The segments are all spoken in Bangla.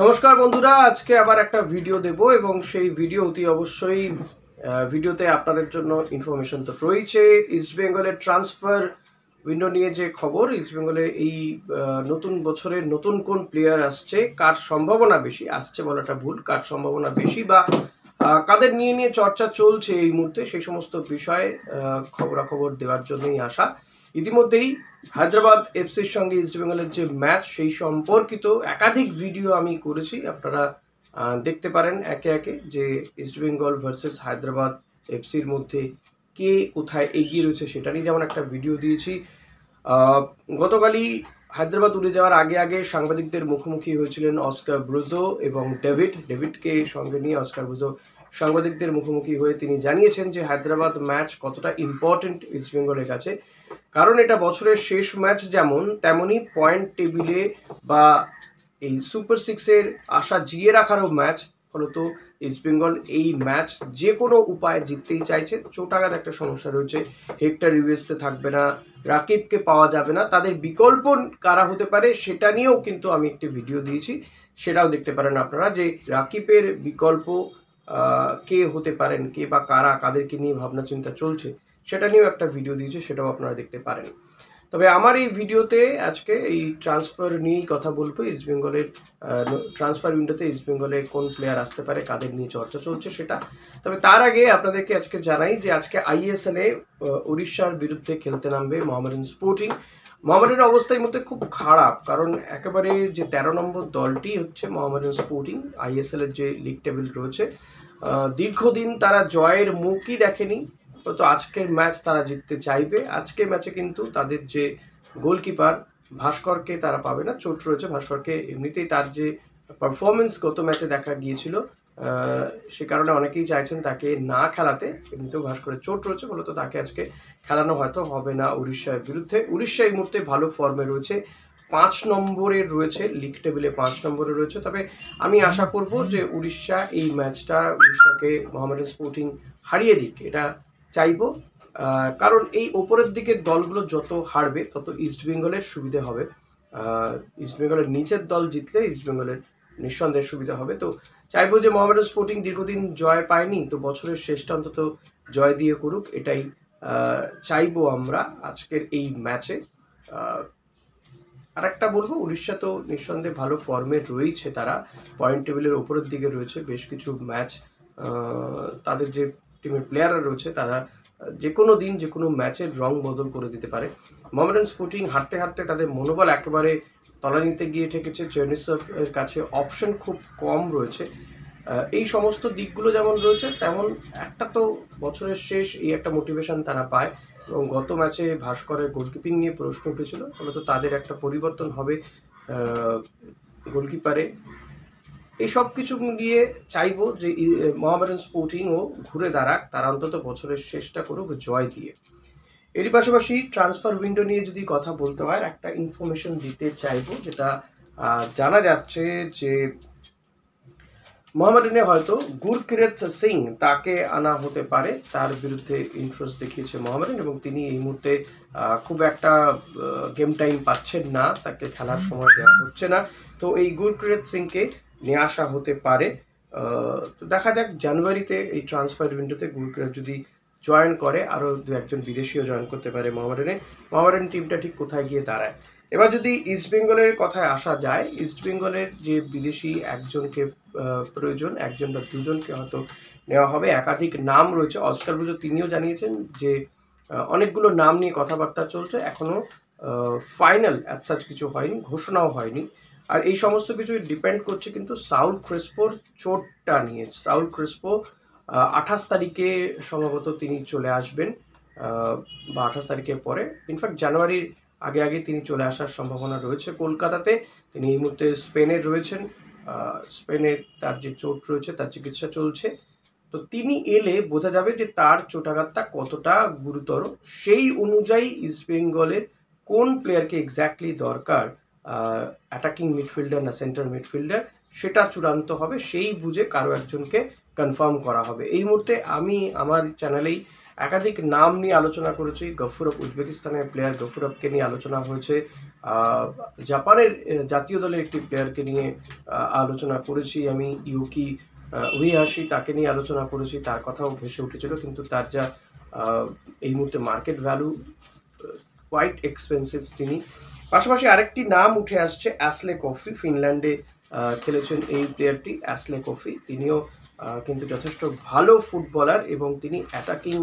নমস্কার বন্ধুরা, আজকে আবার একটা ভিডিও দেব এবং সেই ভিডিও অতি অবশ্যই ভিডিওতে আপনাদের জন্য ইনফরমেশন তো রয়েছে। ইস্ট বেঙ্গলের ট্রান্সফার উইন্ডো নিয়ে যে খবর, ইস্ট বেঙ্গলে এই নতুন বছরে নতুন কোন প্লেয়ার আসছে, কার সম্ভাবনা বেশি, আসছে বলাটা ভুল, কার সম্ভাবনা বেশি বা কাদের নিয়ে চর্চা চলছে এই মুহূর্তে, সেই সমস্ত বিষয়ে খবরাখবর দেওয়ার জন্যই আসা। ইতিমধ্যেই হায়দ্রাবাদ এফসির সঙ্গে ইস্ট বেঙ্গলের যে ম্যাচ, সেই সম্পর্কিত একাধিক ভিডিও আমি করেছি, আপনারা দেখতে পারেন একে একে যে ইস্ট বেঙ্গল ভার্সেস হায়দ্রাবাদ এফসির মধ্যে কে কোথায় এগিয়ে রয়েছে সেটা নিয়ে যেমন একটা ভিডিও দিয়েছি। গতকালই হায়দ্রাবাদ উড়ে যাওয়ার আগে আগে সাংবাদিকদের মুখোমুখি হয়েছিলেন অস্কার ব্রুজো এবং ডেভিডকে সঙ্গে নিয়ে অস্কার ব্রুজো সাংবাদিকদের মুখোমুখি হয়ে তিনি জানিয়েছেন যে হায়দ্রাবাদ ম্যাচ কতটা ইম্পর্টেন্ট ইস্ট বেঙ্গলের কাছে, কারণ এটা বছরের শেষ ম্যাচ যেমন তেমনই পয়েন্ট টেবিলে বা এই সুপার সিক্সের আশা জিয়ে রাখারও ম্যাচ। ফলত ইস্ট বেঙ্গল এই ম্যাচ যে কোনো উপায়ে জিততেই চাইছে। চোটাঘাত একটা সমস্যা রয়েছে, হেক্টর ইউএসতে থাকবে না, রাকিবকে পাওয়া যাবে না, তাদের বিকল্প কারা হতে পারে সেটা নিয়েও কিন্তু আমি একটি ভিডিও দিয়েছি, সেটাও দেখতে পারেন আপনারা যে রাকিবের বিকল্প কে হতে পারেন, কে বা কারা, কাদেরকে নিয়ে ভাবনা চিন্তা চলছে সেটা নিয়েও একটা ভিডিও দিয়েছে, সেটাও আপনারা দেখতে পারেন। তবে আমার এই ভিডিওতে আজকে এই ট্রান্সফার নিয়েই কথা বলবো। ইস্ট বেঙ্গলের ট্রান্সফার উইন্ডোতে ইস্ট বেঙ্গলে কোন প্লেয়ার আসতে পারে, কাদের নিয়ে চর্চা চলছে সেটা। তবে তার আগে আপনাদেরকে আজকে জানাই যে আজকে আইএসএলে উড়িষ্যার বিরুদ্ধে খেলতে নামবে মোহামেডান স্পোর্টিং। মোহামেডানের অবস্থা এই মুহূর্তে খুব খারাপ, কারণ একেবারে যে 13 নম্বর দলটি হচ্ছে মোহামেডান স্পোর্টিং, আইএসএল এর যে লিগ টেবিল রয়েছে, দীর্ঘদিন তারা জয়ের মুখই দেখেনি। তো আজকের ম্যাচ তারা জিততে চাইবে। আজকের ম্যাচে কিন্তু তাদের যে গোলকিপার ভাস্করকে তারা পাবে না, চোট রয়েছে ভাস্করকে। এমনিতেই তার যে পারফরমেন্স গত ম্যাচে দেখা গিয়েছিল, সে কারণে অনেকেই চাইছেন তাকে না খেলাতে। এমনিতেও ভাস্করের চোট রয়েছে, ফলত তাকে আজকে খেলানো হয়তো হবে না উড়িষ্যার বিরুদ্ধে। উড়িষ্যা এই মুহূর্তে ভালো ফর্মে রয়েছে, 5 নম্বরে রয়েছে, লিগ টেবিলে 5 নম্বরে রয়েছে। তবে আমি আশা করব যে উড়িষ্যা এই ম্যাচটা, উড়িষ্যাকে মোহামেডান স্পোর্টিং হারিয়ে দিক, এটা চাইবো। কারণ এই ওপরের দিকের দলগুলো যত হারবে তত ইস্ট বেঙ্গলের সুবিধে হবে। ইস্ট বেঙ্গলের নিচের দল জিতলে ইস্ট বেঙ্গলের নিঃসন্দেহে সুবিধা হবে। তো চাইবো যে মোহামেডান স্পোর্টিং দীর্ঘদিন জয় পায়নি, তো বছরের শেষটা অন্তত জয় দিয়ে করুক, এটাই চাইবো আমরা আজকের এই ম্যাচে। আর একটা বলবো, উড়িষ্যা তো নিঃসন্দেহে ভালো ফর্মে রয়েছে, তারা পয়েন্ট টেবিলের ওপরের দিকে রয়েছে। বেশ কিছু ম্যাচ তাদের যে টিমের প্লেয়াররা রয়েছে তারা যে কোনো দিন যে কোনো ম্যাচের রং বদল করে দিতে পারে। মোহামেডান স্পোর্টিং হারতে হারতে তাদের মনোবল একেবারে তলানিতে গিয়ে ঠেকেছে, চেরনিসের কাছে অপশন খুব কম রয়েছে। এই সমস্ত দিকগুলো যেমন রয়েছে, তেমন একটা তো বছরের শেষ, এই একটা মোটিভেশন তারা পায়। এবং গত ম্যাচে ভাস্করের গোলকিপিং নিয়ে প্রশ্ন উঠেছিল, ফলত তাদের একটা পরিবর্তন হবে গোলকিপারে। এই সব কিছু নিয়ে চাইবো যে মোহামেডান স্পোর্টিংও ঘুরে দাঁড়াক, তারা অন্তত বছরের শেষটা করুক জয় দিয়ে। এরই পাশাপাশি ট্রান্সফার উইন্ডো নিয়ে যদি কথা বলতে হয়, একটা ইনফরমেশন দিতে চাইবো, যেটা জানা যাচ্ছে যে মোহামেডানে হয়তো গুরকিরত সিং তাকে আনা হতে পারে, তার বিরুদ্ধে ইন্টারেস্ট দেখিয়েছে মোহামেডান, এবং তিনি এই মুহূর্তে খুব একটা গেম টাইম পাচ্ছেন না, তাকে খেলার সময় দেওয়া হচ্ছে না। তো এই গুরকিরত সিংকে নিয়ে আসা হতে পারে। তো দেখা যাক জানুয়ারিতে এই ট্রান্সফার উইন্ডোতে গুরকিরত যদি জয়েন করে, আরও দু একজন বিদেশিও জয়েন করতে পারে মোহামেডানে। মোহামেডান টিমটা ঠিক কোথায় গিয়ে দাঁড়ায়। এবার যদি ইস্ট বেঙ্গলের কথায় আসা যায়, ইস্ট বেঙ্গলের যে বিদেশি একজনকে প্রয়োজন, একজন বা দুজনকে হয়তো নেওয়া হবে। একাধিক নাম রয়েছে, অস্কার ব্রুজো তিনিও জানিয়েছেন যে অনেকগুলো নাম নিয়ে কথাবার্তা চলছে, এখনও ফাইনাল অ্যাজ সাচ কিছু হয়নি, ঘোষণাও হয়নি। আর এই সমস্ত কিছু ডিপেন্ড করছে কিন্তু সাউল ক্রেসপোর চোটটা নিয়ে। সাউল ক্রেসপো 28 তারিখে সম্ভবত তিনি চলে আসবেন, বা 28 তারিখের পরে, ইনফ্যাক্ট জানুয়ারির আগে আগে তিনি চলে আসার সম্ভাবনা রয়েছে কলকাতাতে। তিনি এই মুহূর্তে স্পেনে রয়েছেন, স্পেনে তার যে চোট রয়েছে তার চিকিৎসা চলছে। তো তিনি এলে বোঝা যাবে যে তার চোটাঘাতটা কতটা গুরুতর, সেই অনুযায়ী ইস্ট বেঙ্গলের কোন প্লেয়ারকে এক্স্যাক্টলি দরকার, অ্যাটাকিং মিডফিল্ডার না সেন্টার মিডফিল্ডার, সেটা চূড়ান্ত হবে। সেই বুঝে কারো একজনকে কনফার্ম করা হবে। এই মুহূর্তে আমি আমার চ্যানেলেই একাধিক নাম নিয়ে আলোচনা করেছি। গফুরভ, উজবেকিস্তানের প্লেয়ার গফুরভকে নিয়ে আলোচনা হয়েছে। জাপানের জাতীয় দলের একটি প্লেয়ারকে নিয়ে আলোচনা করেছি আমি, ইউকি উইহাশি, তাকে নিয়ে আলোচনা করেছি, তার কথাও ভেসে উঠেছিল, কিন্তু তার যা এই মুহূর্তে মার্কেট ভ্যালু কোয়াইট এক্সপেন্সিভ তিনি। পাশাপাশি আরেকটি নাম উঠে আসছে, অ্যাশলে কফি। ফিনল্যান্ডে খেলেছেন এই প্লেয়ারটি, অ্যাশলে কফি। তিনিও কিন্তু যথেষ্ট ভালো ফুটবলার এবং তিনি অ্যাটাকিং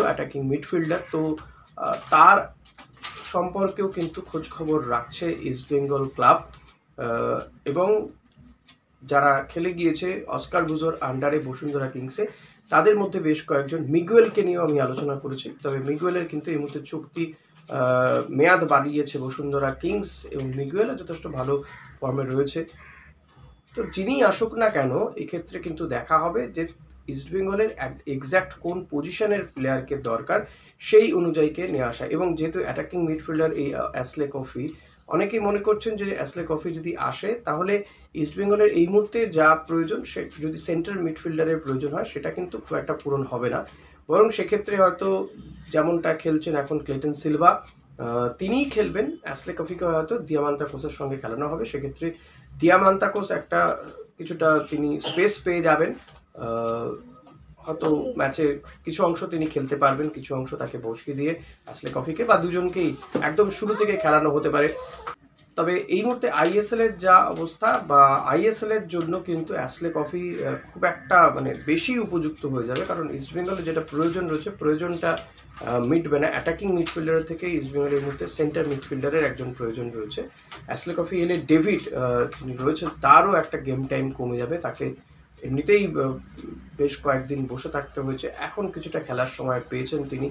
অ্যাটাকিং মিডফিল্ডার। তো তার সম্পর্কেও কিন্তু খোঁজ খবর রাখছে ইস্টবেঙ্গল ক্লাব। এবং যারা খেলে গিয়েছে অস্কার ব্রুজোর আন্ডারে বসুন্ধরা কিংসে, তাদের মধ্যে বেশ কয়েকজন, মিগুয়েলকে নিয়েও আমি আলোচনা করেছি। তবে মিগুয়েলের কিন্তু এই মুহূর্তে চুক্তি মেয়াদ বাড়িয়েছে বসুন্ধরা কিংস এবং মিগুয়েলও যথেষ্ট ভালো ফর্মে রয়েছে। তো যিনি আসুক না কেন, এক্ষেত্রে কিন্তু দেখা হবে যে ইস্টবেঙ্গলের এক্স্যাক্ট কোন পজিশনের প্লেয়ারকে দরকার, সেই অনুযায়ীকে নিয়ে আসা। এবং যেহেতু অ্যাটাকিং মিডফিল্ডার এই অ্যাশলে কফি, অনেকেই মনে করছেন যে অ্যাশলে কফি যদি আসে তাহলে ইস্টবেঙ্গলের এই মুহূর্তে যা প্রয়োজন, সে যদি সেন্ট্রাল মিডফিল্ডারের প্রয়োজন হয়, সেটা কিন্তু খুব একটা পূরণ হবে না। বরং সেক্ষেত্রে হয়তো যেমনটা খেলছেন এখন ক্লেটন সিলভা, তিনিই খেলবেন। অ্যাশলে কফিকে হয়তো দিয়ামান্তাকোসের সঙ্গে খেলানো হবে। সেক্ষেত্রে দিয়ামান্তাকোস একটা কিছুটা তিনি স্পেস পেয়ে যাবেন। হয়তো ম্যাচে কিছু অংশ তিনি খেলতে পারবেন, কিছু অংশ তাকে বসিয়ে দিয়ে অ্যাশলে কফিকে বা দুজনকেই একদম শুরু থেকে খেলানো হতে পারে। তবে এই মুহূর্তে আইএসএল এর যা অবস্থা, বা আইএসএল এর জন্য কিন্তু অ্যাশলে কফি খুব একটা মানে বেশি উপযুক্ত হয়ে যাবে, কারণ ইস্টবেঙ্গলের যেটা প্রয়োজন রয়েছে, প্রয়োজনটা মিডব্যানে অ্যাটাকিং মিডফিল্ডারের থেকে ইস্টবেঙ্গলের মুহূর্তে সেন্টার মিডফিল্ডারের একজন প্রয়োজন রয়েছে। অ্যাশলে কফি এলে ডেভিড যিনি রয়েছেন, তারও একটা গেম টাইম কমে যাবে। তাকে এমনিতেই বেশ কয়েকদিন বসে থাকতে হয়েছে, এখন কিছুটা খেলার সময় পেয়েছেন তিনি।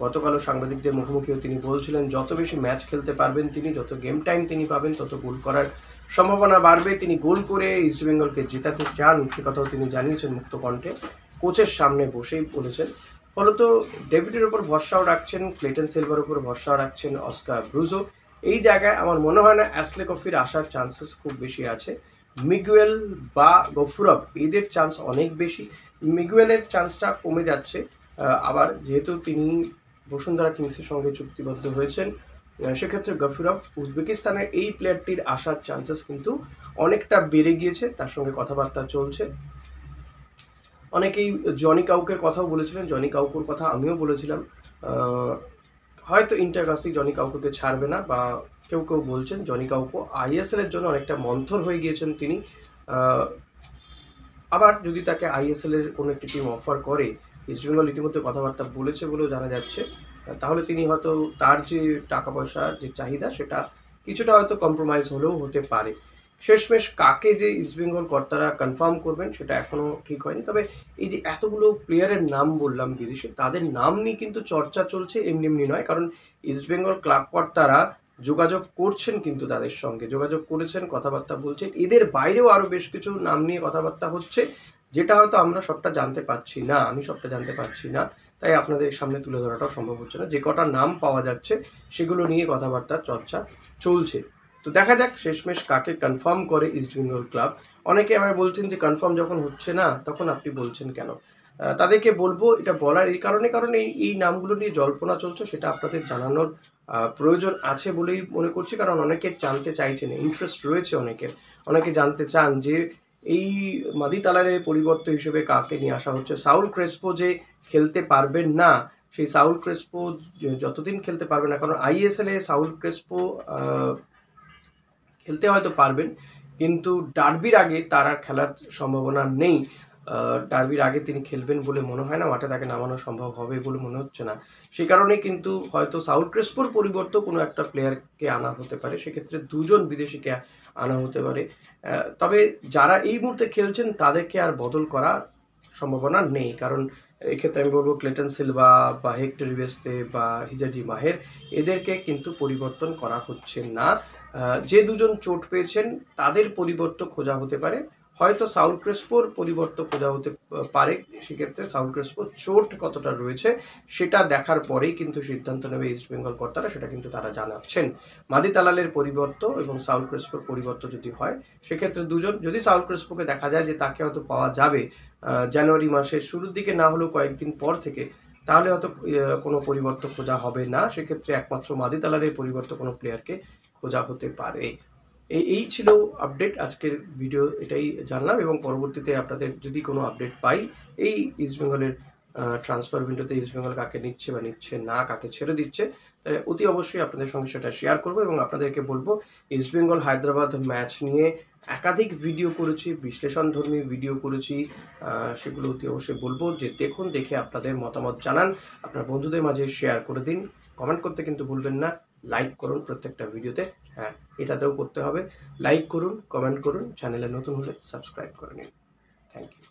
গতকালও সাংবাদিকদের মুখোমুখিও তিনি বলছিলেন যত বেশি ম্যাচ খেলতে পারবেন তিনি, যত গেম টাইম তিনি পাবেন, তত গোল করার সম্ভাবনা বাড়বে। তিনি গোল করে ইস্টবেঙ্গলকে জেতাতে চান, সে কথাও তিনি জানিয়েছেন মুক্ত কণ্ঠে, কোচের সামনে বসেই বলেছেন। ফলত ডেভিডের উপর ভরসাও রাখছেন, ক্লেটন সিলভার উপর ভরসাও রাখছেন অস্কার ব্রুজো। এই জায়গায় আমার মনে হয় না অ্যাশলে কফির আসার চান্সেস খুব বেশি আছে। মিগুয়েল বা গফুরভ, এদের চান্স অনেক বেশি। মিগুয়েলের চান্সটা কমে যাচ্ছে। আবার যেহেতু তিনি বসুন্ধরা কিংসের সঙ্গে চুক্তিবদ্ধ হয়েছেন, সেক্ষেত্রে গফুরভ, উজবেকিস্তানের এই প্লেয়ারটির আসার চান্সেস কিন্তু অনেকটা বেড়ে গিয়েছে। তার সঙ্গে কথাবার্তা চলছে। অনেকেই জনি কাউকের কথাও বলেছিলেন, জনি কাউকুর কথা আমিও বলেছিলাম। হয়তো ইন্টারকাসি জনি কাউকুকে ছাড়বে না, বা কেউ কেউ বলছেন জনি কাউকো আইএসএল এর জন্য অনেকটা মন্থর হয়ে গিয়েছেন তিনি। আবার যদি তাকে আইএসএল এর কোনো একটি টিম অফার করে, ইস্টবেঙ্গল ইতিমধ্যে কথাবার্তা বলেছে বলেও জানা যাচ্ছে, তাহলে তিনি হয়তো তার যে টাকা পয়সার যে চাহিদা, সেটা কিছুটা হয়তো কম্প্রোমাইজ হলেও হতে পারে। শেষমেশ কাকে যে ইস্টবেঙ্গল কর্তারা কনফার্ম করবেন সেটা এখনও ঠিক হয়নি। তবে এই যে এতগুলো প্লেয়ারের নাম বললাম বিদেশে, তাদের নাম নিয়ে কিন্তু চর্চা চলছে, এমনি এমনি নয়। কারণ ইস্টবেঙ্গল ক্লাব কর্তারা যোগাযোগ করছেন, কিন্তু তাদের সঙ্গে যোগাযোগ করেছেন, কথাবার্তা বলছেন। এদের বাইরেও আরও বেশ কিছু নাম নিয়ে কথাবার্তা হচ্ছে, যেটা হয়তো আমরা সবটা জানতে পারছি না, আমি সবটা জানতে পারছি না, তাই আপনাদের সামনে তুলে ধরাটাও সম্ভব হচ্ছে না। যে কটা নাম পাওয়া যাচ্ছে সেগুলো নিয়ে কথাবার্তার চর্চা চলছে। তো দেখা যাক শেষমেশ কাকে কনফার্ম করে ইস্টবেঙ্গল ক্লাব। অনেকে আমায় বলছেন যে কনফার্ম যখন হচ্ছে না, তখন আপনি বলছেন কেন। তাদেরকে বলবো, এটা বলার এই কারণে, কারণ এই নামগুলো নিয়ে জল্পনা চলছে, সেটা আপনাদের জানানোর প্রয়োজন আছে বলেই মনে করছি। কারণ অনেকে জানতে চাইছেন, ইন্টারেস্ট রয়েছে অনেকের, অনেকে জানতে চান যে এই মাদি তালারের পরিবর্তে হিসেবে কাকে নিয়ে আসা হচ্ছে। সাউল ক্রেসপো যে খেলতে পারবেন না, সেই সাউল ক্রেসপো যতদিন খেলতে পারবে না, কারণ আইএসএল এ সাউল ক্রেসপো খেলতে হয়তো পারবেন, কিন্তু ডার্বির আগে তার আর খেলার সম্ভাবনা নেই। ডার্বির আগে তিনি খেলবেন বলে মনে হয় না, মাঠে তাকে নামানো সম্ভব হবে বলে মনে হচ্ছে না। সেই কারণে কিন্তু হয়তো সাউল ক্রেসপোর পরিবর্তে কোনো একটা প্লেয়ারকে আনা হতে পারে, সেক্ষেত্রে দুজন বিদেশিকে আনা হতে পারে। তবে যারা এই মুহূর্তে খেলছেন তাদেরকে আর বদল করার সম্ভাবনা নেই, কারণ এক্ষেত্রে আমি বলবো ক্লেটন সিলভা বা হেক্টর রিবেস্তে বা হিজাজি মাহের, এদেরকে কিন্তু পরিবর্তন করা হচ্ছে না। যে দুজন চোট পেয়েছেন তাদের পরিবর্তন খোঁজা হতে পারে, হয়তো সাউল ক্রেসপোর পরিবর্তন খোঁজা হতে পারে। সেক্ষেত্রে সাউল ক্রেসপোর চোট কতটা রয়েছে সেটা দেখার পরেই কিন্তু সিদ্ধান্ত নেবে ইস্টবেঙ্গল কর্তারা, সেটা কিন্তু তারা জানাচ্ছেন। মাদি তালালের পরিবর্তন এবং সাউল ক্রেসপোর পরিবর্তন যদি হয়, সেক্ষেত্রে দুজন, যদি সাউল ক্রেসপোকে দেখা যায় যে তাকে হয়তো পাওয়া যাবে জানুয়ারি মাসের শুরুর দিকে, না হলেও কয়েকদিন পর থেকে, তাহলে হয়তো কোনো পরিবর্তন খোঁজা হবে না। সেক্ষেত্রে একমাত্র মাদিতালার এই পরিবর্তন কোনো প্লেয়ারকে খোঁজা হতে পারে। এই ছিল আপডেট, আজকের ভিডিও এটাই জানলাম, এবং পরবর্তীতে আপনাদের যদি কোনো আপডেট পাই এই ইস্টবেঙ্গলের ট্রান্সফার উইন্ডোতে ইস্টবেঙ্গল কাকে নিচ্ছে বা নিচ্ছে না, কাকে ছেড়ে দিচ্ছে, অতি অবশ্যই আপনাদের সঙ্গে সেটা শেয়ার করবো। এবং আপনাদেরকে বলবো, ইস্টবেঙ্গল হায়দ্রাবাদ ম্যাচ নিয়ে একাধিক ভিডিও করেছি, বিশ্লেষণধর্মী ভিডিও করেছি, সেগুলো অতি অবশ্যই বলবো যে দেখুন, দেখে আপনাদের মতামত জানান, আপনার বন্ধুদের মাঝে শেয়ার করে দিন, কমেন্ট করতে কিন্তু ভুলবেন না, লাইক করুন প্রত্যেকটা ভিডিওতে, হ্যাঁ এটাতেও করতে হবে, লাইক করুন, কমেন্ট করুন, চ্যানেলে নতুন হলে সাবস্ক্রাইব করে নিন। Thank you.